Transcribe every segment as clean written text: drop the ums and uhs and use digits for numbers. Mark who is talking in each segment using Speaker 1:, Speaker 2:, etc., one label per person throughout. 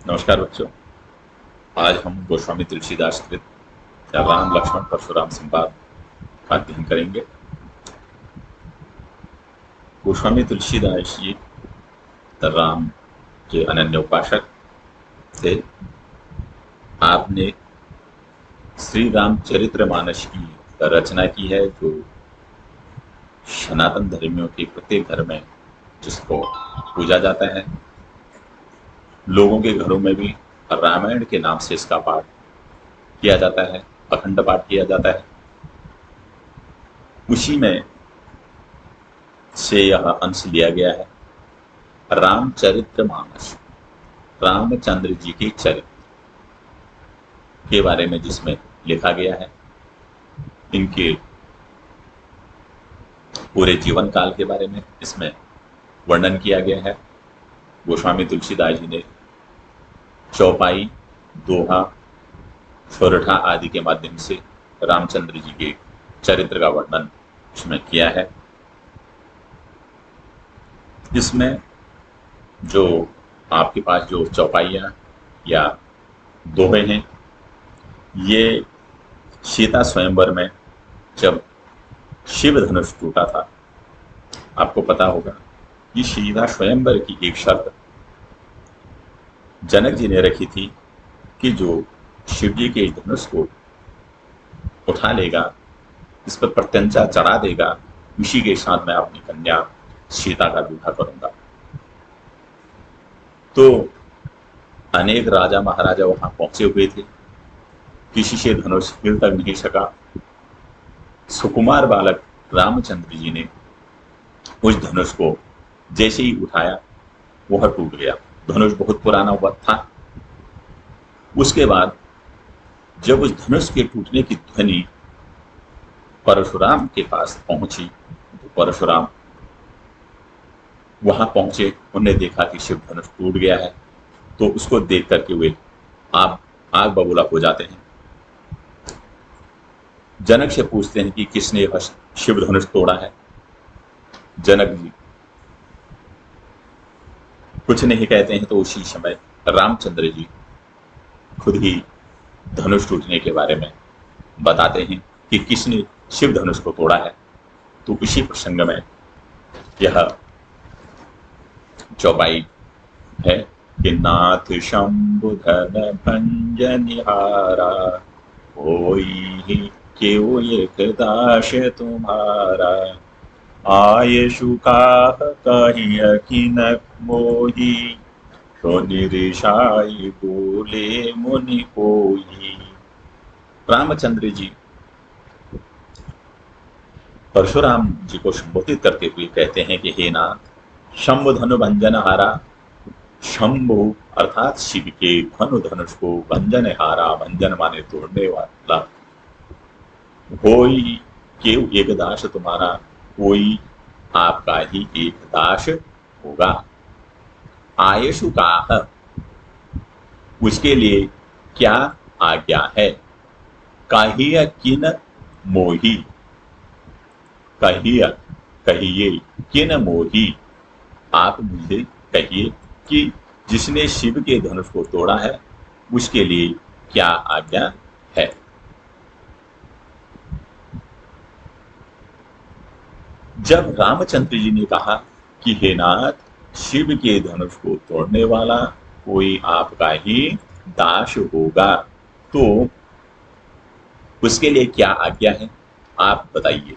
Speaker 1: नमस्कार बच्चों। आज हम गोस्वामी तुलसीदास कृत राम लक्ष्मण परशुराम संवाद का अध्ययन करेंगे। गोस्वामी तुलसीदास जी राम के अनन्य उपासक थे। आपने श्री रामचरितमानस की रचना की है, जो सनातन धर्मियों के प्रत्येक घर में जिसको पूजा जाता है। लोगों के घरों में भी रामायण के नाम से इसका पाठ किया जाता है, अखंड पाठ किया जाता है। उसी में से यह अंश लिया गया है। रामचरितमानस, रामचंद्र जी के चरित्र के बारे में जिसमें लिखा गया है, इनके पूरे जीवन काल के बारे में इसमें वर्णन किया गया है। गोस्वामी तुलसीदास जी ने चौपाई, दोहा, सोरठा आदि के माध्यम से रामचंद्र जी के चरित्र का वर्णन इसमें किया है। इसमें जो आपके पास जो चौपाइयाँ या दोहे हैं, ये सीता स्वयंवर में जब शिव धनुष टूटा था, आपको पता होगा कि सीता स्वयंवर की एक शर्त जनक जी ने रखी थी कि जो शिव जी के धनुष को उठा लेगा, इस पर प्रत्यंचा चढ़ा देगा, उसी के साथ मैं अपनी कन्या सीता का विवाह करूंगा। तो अनेक राजा महाराजा वहां पहुंचे हुए थे, किसी से धनुष हिल तक नहीं सका। सुकुमार बालक रामचंद्र जी ने उस धनुष को जैसे ही उठाया, वह टूट गया। धनुष बहुत पुराना हुआ था। उसके बाद जब उस धनुष के टूटने की ध्वनि परशुराम के पास पहुंची, तो परशुराम वहां पहुंचे। उन्होंने देखा कि शिव धनुष टूट गया है, तो उसको देख करके वे आग बबूला हो जाते हैं। जनक से पूछते हैं कि किसने यह शिव धनुष तोड़ा है। जनक जी कुछ नहीं कहते हैं, तो उसी समय रामचंद्र जी खुद ही धनुष टूटने के बारे में बताते हैं कि किसने शिव धनुष को तोड़ा है। तो इसी प्रसंग में यह चौपाई है कि नाथ शंभु धन भंजनिहारा, होई क्यों एक दास तुम्हारा, आय सुकाह कहिय किनक मोही, सो निरिशाई बोले मुनि कोई। रामचंद्र जी परशुराम जी को संबोधित करते हुए कहते हैं कि हे नाथ, शंभु धनु भंजन हारा। शंभु अर्थात शिव के धनु धनुष को भंजन हारा, भंजन माने तोड़ने वाला। होई केव एक दास तुम्हारा, कोई आपका ही एक दास होगा। आयशु का उसके लिए क्या आज्ञा है। कहिए किन मोही, कहिए किन मोही, आप मुझे कहिए कि जिसने शिव के धनुष को तोड़ा है, उसके लिए क्या आज्ञा है। जब रामचंद्र जी ने कहा कि हे नाथ, शिव के धनुष को तोड़ने वाला कोई आपका ही दास होगा, तो उसके लिए क्या आज्ञा है, आप बताइए।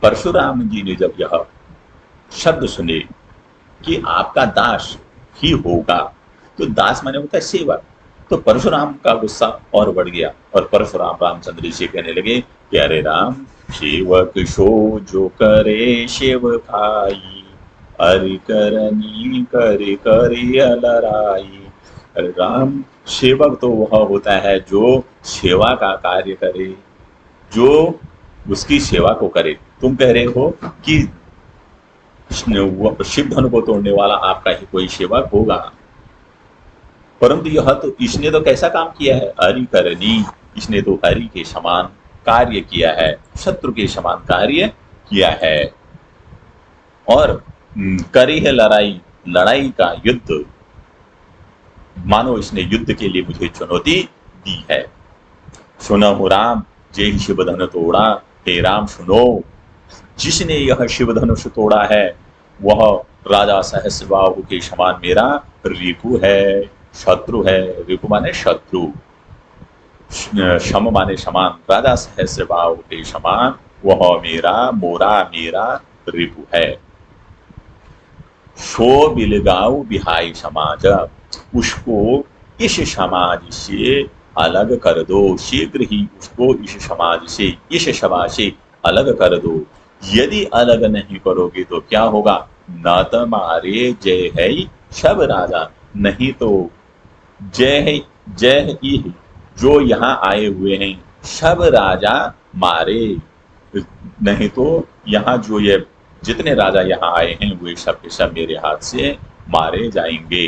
Speaker 1: परशुराम जी ने जब यह शब्द सुने कि आपका दास ही होगा, तो दास माने होता है सेवक, तो परशुराम का गुस्सा और बढ़ गया और परशुराम रामचंद्र जी से कहने लगे कि अरे राम, सेवक सो जो करे शिव भाई, अरि करनी करि करि अलराई। अरे राम, सेवक तो वह होता है जो सेवा का कार्य करे, जो उसकी सेवा को करे। तुम कह रहे हो कि शिव धनु को तोड़ने वाला आपका ही कोई सेवक होगा, परंतु यह तो इसने तो कैसा काम किया है, हरि करनी, इसने तो हरि के समान कार्य किया है, शत्रु के समान कार्य किया है। और करी है लड़ाई, लड़ाई का युद्ध मानो इसने युद्ध के लिए मुझे चुनौती दी है। सुनहु राम जे ही शिव धन तोड़ा, हे राम सुनो, जिसने यह शिव धनुष तोड़ा है वह राजा सहस्रबाहु के समान मेरा रिपु है, शत्रु है। रिपु माने शत्रु, शम माने समान, राजा सहस्रबाहु के समान वह मेरा रिपु है। सो बिलगाऊ बिहाई समाज, उसको इस समाज से अलग कर दो, शीघ्र ही उसको इस समाज से, इस सभा से अलग कर दो। यदि अलग नहीं करोगे तो क्या होगा? न तुम्हारे जय है सब राजा, नहीं तो जय ही जो यहाँ आए हुए हैं सब राजा मारे, नहीं तो यहाँ जो ये जितने राजा यहाँ आए हैं वे सब के सब मेरे हाथ से मारे जाएंगे।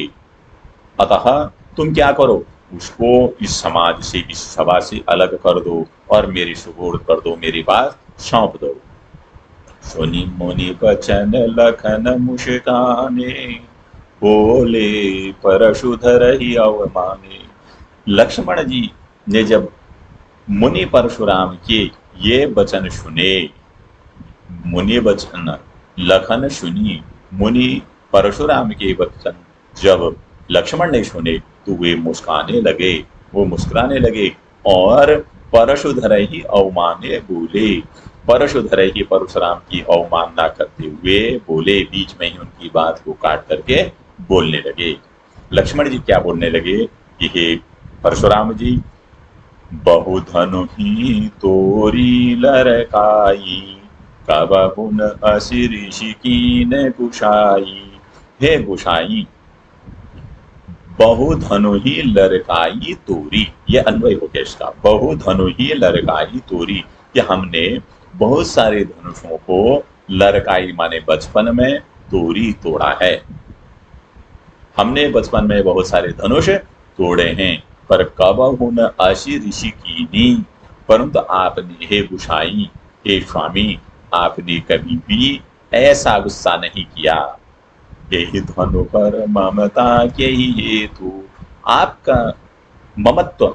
Speaker 1: अतः तुम क्या करो, उसको इस समाज से, इस सभा से अलग कर दो और मेरी सुपुर्द कर दो, मेरे पास सौंप दो। सुनी मुनि बचन लखन मुस्काने, बोले परशुधर ही अवमाने। लक्ष्मण जी ने जब मुनि परशुराम के ये वचन सुने, मुनि वचन लखन सुनी, मुनि परशुराम के वचन जब लक्ष्मण ने सुने तो वे मुस्काने लगे, वो मुस्कुराने लगे और परशुधर ही अवमाने बोले, परशुधर ही परशुराम की अवमानना करते हुए बोले, बीच में ही उनकी बात को काट करके बोलने लगे। लक्ष्मण जी क्या बोलने लगे कि हे परशुराम जी, बहुधनु ही तोरी लरकाई, कबहुन असि ऋषि कीन गुसाई। हे गुसाई, बहुधनु ही लरकाई तोरी, ये अन्वय हो गया इसका, बहुधनु ही लरकाई तोरी, कि हमने बहुत सारे धनुषों को लरकाई माने बचपन में, तोरी तोड़ा है। हमने बचपन में बहुत सारे धनुष तोड़े हैं, पर कबहुन असि ऋषि कीनी, परंतु आपने, हे गुसाई, हे स्वामी, आपने कभी भी ऐसा गुस्सा नहीं किया। यही धनु पर ममता के ही हेतु, आपका ममत्व,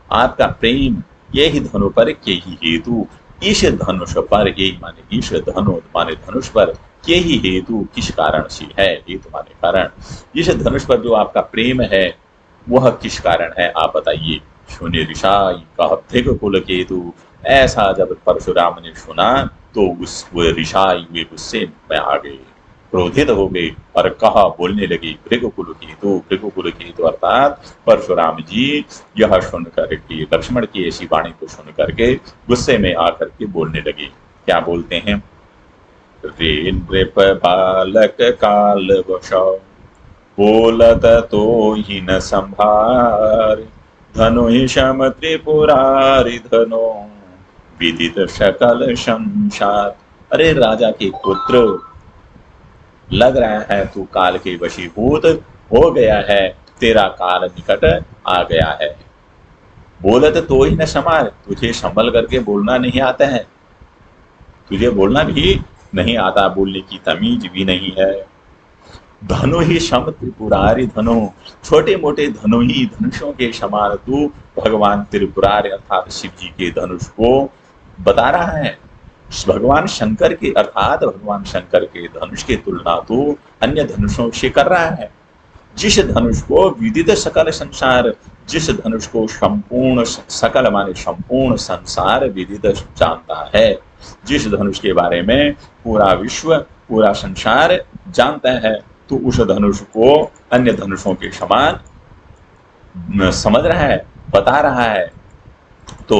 Speaker 1: आपका प्रेम यही धनु पर के ही हेतु, इस धनुष पर, यही माने इस धनु माने धनुष पर, के ही हेतु किस कारण से है, हेतु माने कारण, इस धनुष पर जो आपका प्रेम है वह किस कारण है आप बताइए। सुने ऋषाई कह भृग कुल केतु, ऐसा जब परशुराम ने सुना तो उस वो ऋषाई वे गुस्से में आ गए, क्रोधित हो गए और कहा, बोलने लगे, भृगुकुल केतु, भृगुकुल केतु अर्थात परशुराम जी यह सुन करके, लक्ष्मण की ऐसी वाणी को सुन करके गुस्से में आकर के बोलने लगे। क्या बोलते हैं? रे नृप बालक काल वशौ, बोलत तो ही न संभार, धनु ही शम त्रिपुरारि धनो, विदित सकल संसार। अरे राजा के पुत्र, लग रहा है तू काल के वशीभूत हो गया है, तेरा काल निकट आ गया है। बोलत तो ही न संभार, तुझे संभल करके बोलना नहीं आता है, तुझे बोलना भी नहीं आता, बोलने की तमीज भी नहीं है। धनु ही शम त्रिपुरारि धनु, छोटे मोटे धनु ही धनुषों के समान तू भगवान त्रिपुरारि अर्थात शिव जी के धनुष को बता रहा है। भगवान शंकर के अर्थात भगवान शंकर के धनुष की तुलना तो अन्य धनुषों से कर रहा है। जिस धनुष को विदित सकल संसार, जिस धनुष को संपूर्ण सकल माने संपूर्ण संसार विदित जानता है, जिस धनुष के बारे में पूरा विश्व पूरा संसार जानता है, तो उस धनुष को अन्य धनुषों के समान समझ रहा है, बता रहा है। तो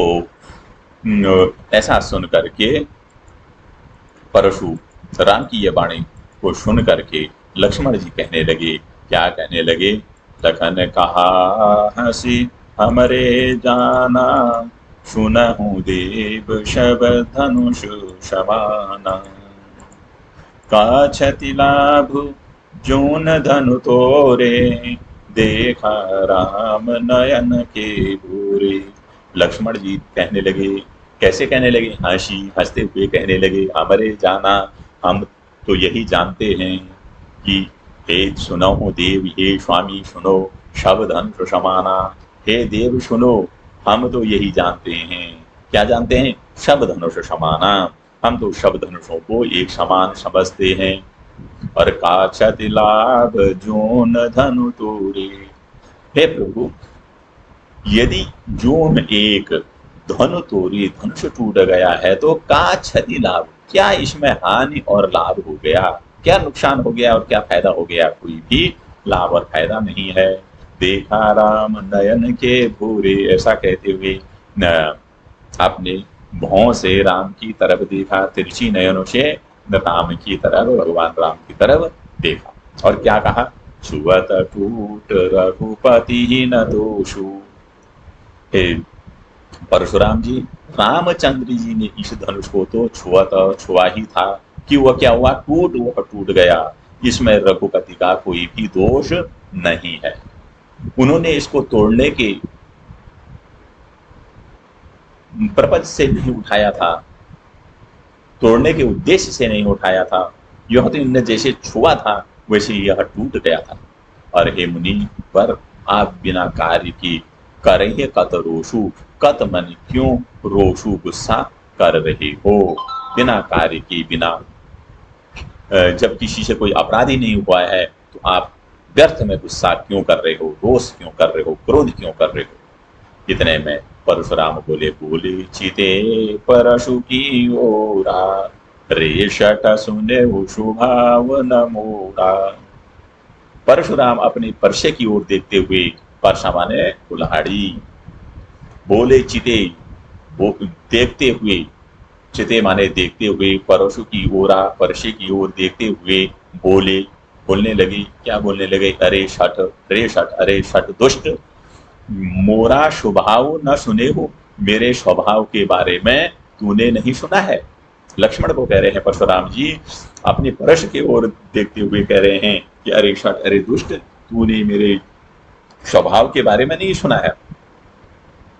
Speaker 1: ऐसा सुन करके परशुराम की ये वाणी को सुन करके लक्ष्मण जी कहने लगे, क्या कहने लगे? लखन कहा हंसी हमरे जाना, सुनहु देव शब धनुष समाना, का क्षति लाभ जोन धनु तोरे, देखा राम नयन के भूरे। लक्ष्मण जी कहने लगे, कैसे कहने लगे? हंसते हुए कहने लगे, हमारे जाना, हम तो यही जानते हैं कि हे सुनो देव, हे स्वामी सुनो, शबधनुष समाना। हे देव सुनो, हम तो यही जानते हैं। क्या जानते हैं? शबधनुष समाना। हम तो शबधनुषों को एक समान समझते हैं। और काछति लाभ जोन धनु तोरे। हे प्रभु, यदि जोन एक धनु तोरी, धनुष टूट गया है, तो का क्षति लाभ, क्या इसमें हानि और लाभ हो गया? क्या नुकसान हो गया और क्या फायदा हो गया? कोई भी लाभ और फायदा नहीं है। देखा राम नयन के भूरे, ऐसा कहते हुए आपने भौं से राम की तरफ देखा, तिरछी नयनों से राम की तरफ, भगवान राम की तरफ देखा। और क्या कहा? छुअत टूट रघुपति ही न दोषु। हे परशुराम जी, रामचंद्र जी ने इस धनुष को तो छुआ ही था कि वह क्या हुआ? वह टूट गया। इसमें रघुपति का कोई भी दोष नहीं है। उन्होंने इसको तोड़ने के पर्पज से नहीं उठाया था, तोड़ने के उद्देश्य से नहीं उठाया था। यह तो इनने जैसे छुआ था वैसे यह टूट गया था। और हे मुनि, पर आप बिना कार्य की करे कत रोषु, कत मन क्यों रोषु, गुस्सा कर रहे हो? बिना कार्य के, बिना जब किसी से कोई अपराधी नहीं हुआ है तो आप व्यर्थ में गुस्सा क्यों कर रहे हो, रोष क्यों कर रहे हो, क्रोध क्यों कर रहे हो? इतने में परशुराम बोले चिते परशु की ओरा, रेशट सुने शुभाव न मोरा। परशुराम अपने परसे की ओर देखते हुए, परसा माने कुल्हाड़ी, बोले चिते, वो देखते हुए, चिते माने देखते हुए, परशु की ओरा, परसे की ओर देखते हुए बोलने लगी। क्या बोलने लगे? अरे शठ, अरे शठ दुष्ट, मोरा स्वभाव न सुने हो, मेरे स्वभाव के बारे में तूने नहीं सुना है। लक्ष्मण को कह रहे हैं परशुराम जी, अपने परश की ओर देखते हुए कह रहे हैं कि अरे शठ, अरे दुष्ट, तूने मेरे स्वभाव के बारे में नहीं सुना है।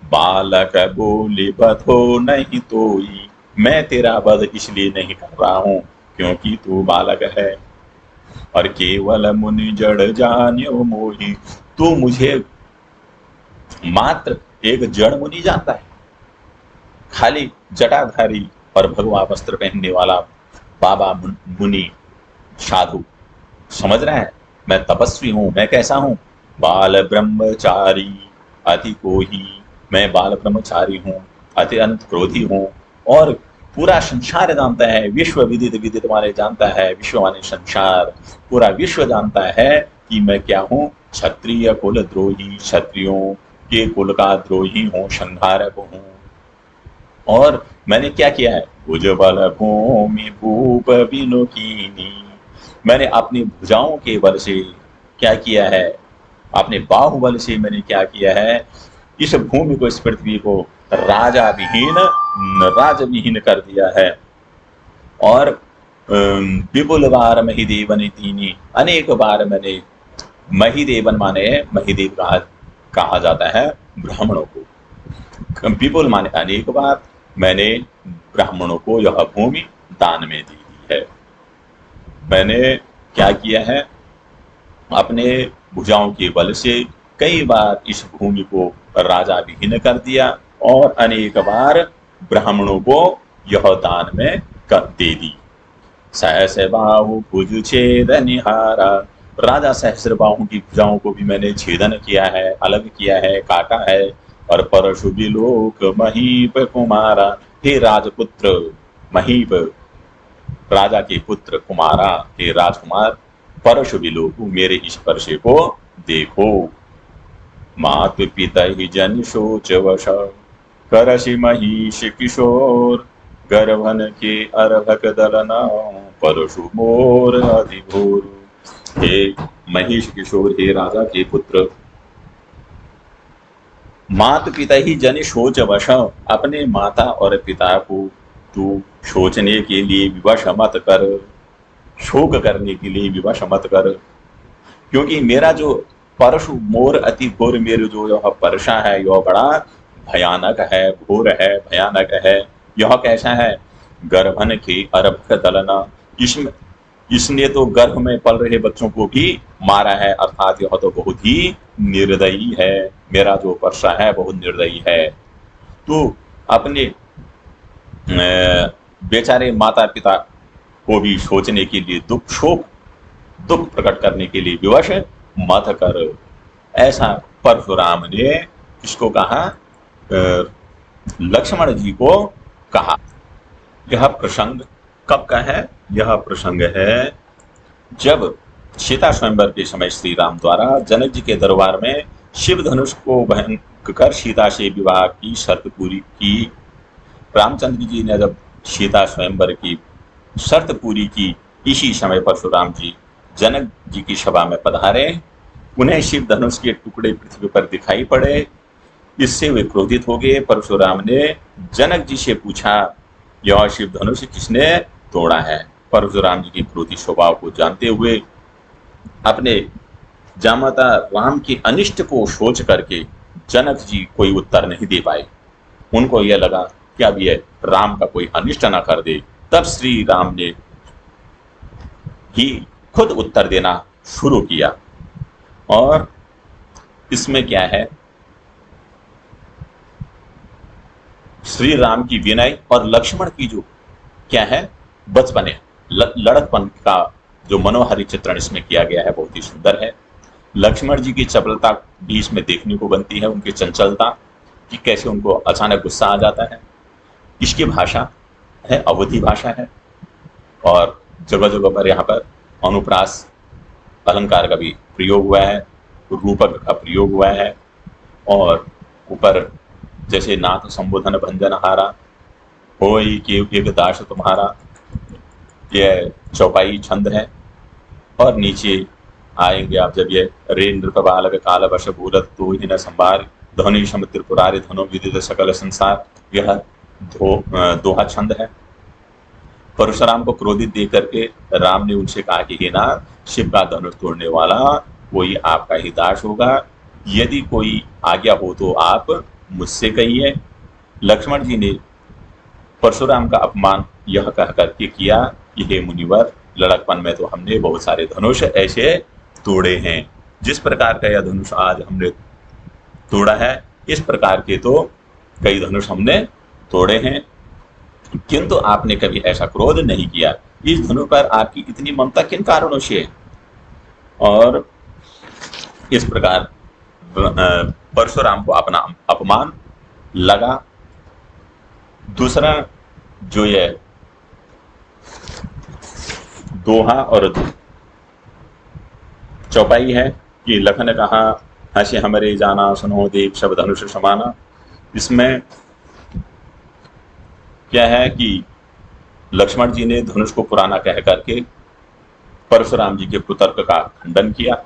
Speaker 1: बालक बोले बधो नहीं तोई, मैं तेरा वध इसलिए नहीं कर रहा हूं क्योंकि तू बालक है। और केवल मुनि जड़ जान्यो मोही, तू मुझे मात्र एक जड़ मुनि जानता है, खाली जटाधारी और भगवा वस्त्र पहनने वाला बाबा मुनि साधु समझ रहा है। मैं तपस्वी हूं, मैं कैसा हूं? बाल ब्रह्मचारी अति कोही, मैं बाल ब्रह्मचारी हूं, अत्यंत क्रोधी हूं, और पूरा संसार जानता है, विश्व विदित, विदित माने जानता है, विश्व माने संसार, पूरा विश्व जानता है कि मैं क्या हूं? क्षत्रिय कुल द्रोही, क्षत्रियों के कुल का द्रोही हूं, संहारक हूं। और मैंने क्या किया है? भुजबल भूमि भूप बिनुकीनी, मैंने अपनी भुजाओं के बल से क्या किया है? अपने बाहुबल से मैंने क्या किया है? इस भूमि को, इस पृथ्वी को राजा विहीन कर दिया है। और विपुल बार महिदेवन तीनी, अनेक बार मैंने, महिदेवन माने महिदेव कहा जाता है ब्राह्मणों को, विपुल माने अनेक बार मैंने ब्राह्मणों को यह भूमि दान में दे दी है। मैंने क्या किया है? अपने भुजाओं के बल से कई बार इस भूमि को राजा विहीन कर दिया और अनेक बार ब्राह्मणों को यह दान में कर दे दी। सहस बाहु भुज छेद निहारा, राजा सहस्र बाहु की भुजाओं को भी मैंने छेदन किया है, अलग किया है, काटा है। और परशु विलोक महीप कुमारा, हे राजपुत्र महीप, राजा के पुत्र कुमारा, हे राजकुमार परशु विलोक, मेरे इस परशे को देखो। मातु पिता ही जन सोच वश, करशि महिष किशोर, गर्भन के अर्भक दलना, परशु मोर अधिभोर। हे महिष किशोर, हे राजा के पुत्र, मात पिता ही जन सोच वश, अपने माता और पिता को तू सोचने के लिए विवश मत कर, शोक करने के लिए विवश मत कर, क्योंकि मेरा जो परशु मोर अति घोर, मेरे जो यह परशा है यह बड़ा भयानक है, घोर है, भयानक है। यह कैसा है? गर्भन के अर्भक दलना, इसने तो गर्भ में पल रहे बच्चों को भी मारा है, अर्थात यह तो बहुत ही निर्दयी है, मेरा जो परसा है बहुत निर्दयी है। तो अपने बेचारे माता पिता को भी सोचने के लिए दुख प्रकट करने के लिए विवश मत कर। ऐसा परशुराम ने किसको कहा? लक्ष्मण जी को कहा। यह प्रसंग कब का है? यह प्रसंग है जब सीता स्वयंवर के समय श्री राम द्वारा जनक जी के दरबार में शिव धनुष को वहन कर सीता से विवाह की शर्त पूरी की। रामचंद्र जी ने जब सीता स्वयंवर की शर्त पूरी की, इसी समय परशुराम जी जनक जी की सभा में पधारे। उन्हें शिव धनुष के टुकड़े पृथ्वी पर दिखाई पड़े। इससे वे क्रोधित हो गए। परशुराम ने जनक जी से पूछा, यह शिव धनुष किसने तोड़ा है? परशुराम जी की क्रोधी स्वभाव को जानते हुए अपने जामाता राम के अनिष्ट को सोच करके जनक जी कोई उत्तर नहीं दे पाए। उनको यह लगा कि अब ये राम का कोई अनिष्ट न कर दे। तब श्री राम ने ही खुद उत्तर देना शुरू किया। और इसमें क्या है, श्री राम की विनय और लक्ष्मण की जो क्या है बचपने लड़कपन का जो मनोहारी चित्रण इसमें किया गया है, बहुत ही सुंदर है। लक्ष्मण जी की चपलता भी इसमें देखने को बनती है, उनकी चंचलता कि कैसे उनको अचानक गुस्सा आ जाता है। इसकी भाषा है अवधी भाषा है और जगह जगह पर यहाँ पर अनुप्रास अलंकार का भी प्रयोग हुआ है, रूपक का प्रयोग हुआ है। और ऊपर जैसे नाथ संबोधन भंजन हारा होई के एक दास तुम्हारा, यह चौपाई छंद है। और नीचे आएंगे आप जब ये रे नृप बालक काल वश भूलत तो ही न संभार ध्वनि सम त्रिपुरारि धनो विदित सकल संसार, यह दोहा छंद है। परशुराम को क्रोधित देख करके राम ने उनसे कहा कि हे नाथ, शिव का धनुष तोड़ने वाला कोई आपका ही दास होगा, यदि कोई आज्ञा हो तो आप मुझसे कहिए। लक्ष्मण जी ने परशुराम का अपमान यह कह करके किया कि हे मुनिवर, लड़कपन में तो हमने बहुत सारे धनुष ऐसे तोड़े हैं, जिस प्रकार का यह धनुष आज हमने तोड़ा है, इस प्रकार के तो कई धनुष हमने तोड़े हैं, किंतु आपने कभी ऐसा क्रोध नहीं किया। इस धनुष पर आपकी इतनी ममता किन कारणों से? और इस प्रकार परशुराम को अपना अपमान लगा। दूसरा जो ये दोहा और चौपाई है कि लखन कहा हंसे हमरे जाना सुनो देव सब धनुष समाना, इसमें क्या है कि लक्ष्मण जी ने धनुष को पुराना कह करके परशुराम जी के कुतर्क का खंडन किया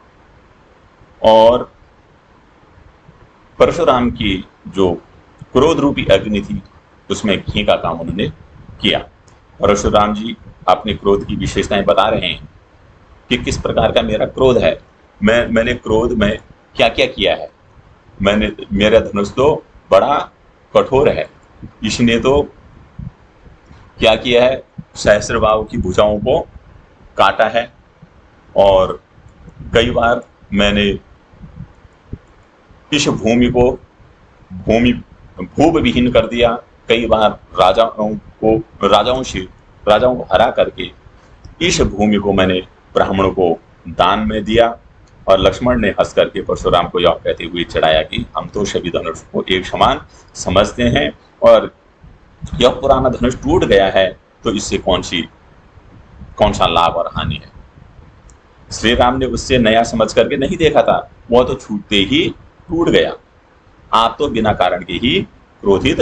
Speaker 1: और परशुराम की जो क्रोध रूपी अग्नि थी उसमें घी का काम उन्होंने किया। परशुराम जी अपने क्रोध की विशेषताएं बता रहे हैं कि किस प्रकार का मेरा क्रोध है, मैंने क्रोध में क्या क्या किया है। मेरा धनुष तो बड़ा कठोर है, इसने तो क्या किया है, सहस्त्रबाहु की भुजाओं को काटा है और कई बार मैंने इस भूमि को भूप विहीन कर दिया। कई बार राजाओं को हरा करके इस भूमि को मैंने ब्राह्मणों को दान में दिया। और लक्ष्मण ने हंस करके परशुराम को यह कहते हुए चढ़ाया कि हम तो सभी धनुष को एक समान समझते हैं और यह पुराना धनुष टूट गया है तो इससे कौन सा लाभ और हानि है। श्री राम ने उससे नया समझ करके नहीं देखा था, वह तो छूटते ही टूट गया। आप तो बिना कारण के ही क्रोधित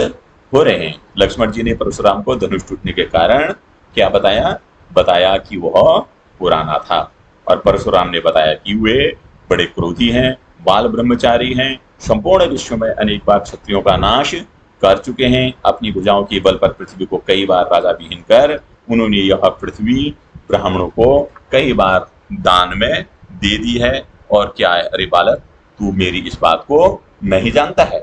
Speaker 1: हो रहे हैं। लक्ष्मण जी ने परशुराम को धनुष टूटने के कारण क्या बताया कि वह पुराना था। और परशुराम ने बताया कि वे बड़े क्रोधी हैं, बाल ब्रह्मचारी हैं, संपूर्ण विश्व में अनेक बार क्षत्रियों का नाश कर चुके हैं। अपनी भुजाओं के बल पर पृथ्वी को कई बार राजा विहीन कर उन्होंने यह पृथ्वी ब्राह्मणों को कई बार दान में दे दी है। और क्या है, अरे बालक, तू मेरी इस बात को नहीं जानता है?